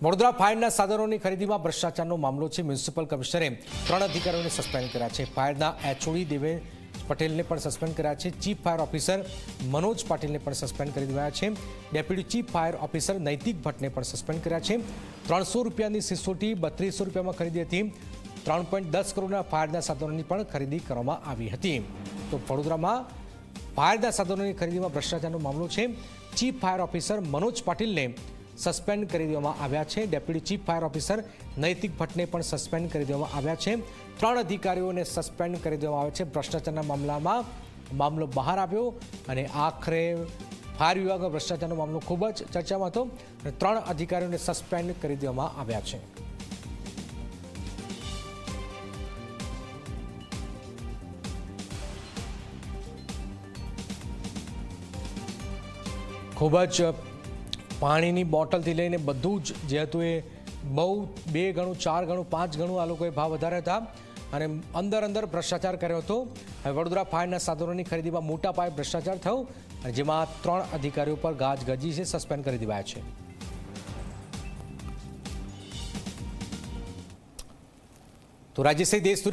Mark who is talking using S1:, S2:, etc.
S1: વડોદરા ફાયરના સાધનોની ખરીદીમાં ભ્રષ્ટાચારનો મામલો છે। મ્યુનિસિપલ કમિશનરે 3 અધિકારીઓને સસ્પેન્ડ કર્યા છે। ફાયરના એચઓડી દેવેશ પટેલને પણ સસ્પેન્ડ કર્યા છે। ચીફ ફાયર ઓફિસર મનોજ પાટીલને પણ સસ્પેન્ડ કરી દેવાયા છે। ડેપ્યુટી ચીફ ફાયર ઓફિસર નૈતિક ભટ્ટને પણ સસ્પેન્ડ કર્યા છે। 300 રૂપિયાની સિસોટી 3200 રૂપિયામાં ખરીદી હતી। 3.10 કરોડના ફાયરના સાધનોની પણ ખરીદી કરવામાં આવી હતી। તો વડોદરામાં ફાયરના સાધનોની ખરીદીમાં ભ્રષ્ટાચારનો મામલો છે। ચીફ ફાયર ઓફિસર મનોજ પાટીલને સસ્પેન્ડ કરી દેવામાં આવ્યા છે। ડેપ્યુટી ચીફ ફાયર ઓફિસર નૈતિક ભટ્ટને પણ સસ્પેન્ડ કરી દેવામાં આવ્યા છે। 3 અધિકારીઓને સસ્પેન્ડ કરી દેવામાં આવ્યા છે। ભ્રષ્ટાચારના મામલામાં મામલો બહાર આવ્યો અને આખરે ફાયર વિભાગમાં ભ્રષ્ટાચારનો મામલો ખૂબ જ ચર્ચામાં હતો અને 3 અધિકારીઓને સસ્પેન્ડ કરી દેવામાં આવ્યા છે। ખૂબ જ પાણીની બોટલથી લઈને બધું જ જે હતું એ બહુ 2 ગણું 4 ગણું 5 ગણું આ લોકોએ ભાવ વધાર્યા હતા અને અંદર ભ્રષ્ટાચાર કર્યો હતો। હવે વડોદરા ફાયરના સાધનોની ખરીદીમાં મોટા પાયે ભ્રષ્ટાચાર થયો અને જેમાં 3 અધિકારીઓ પર ગાજગજી છે, સસ્પેન્ડ કરી દેવાયા છે। તો રાજ્ય સહિત દેશ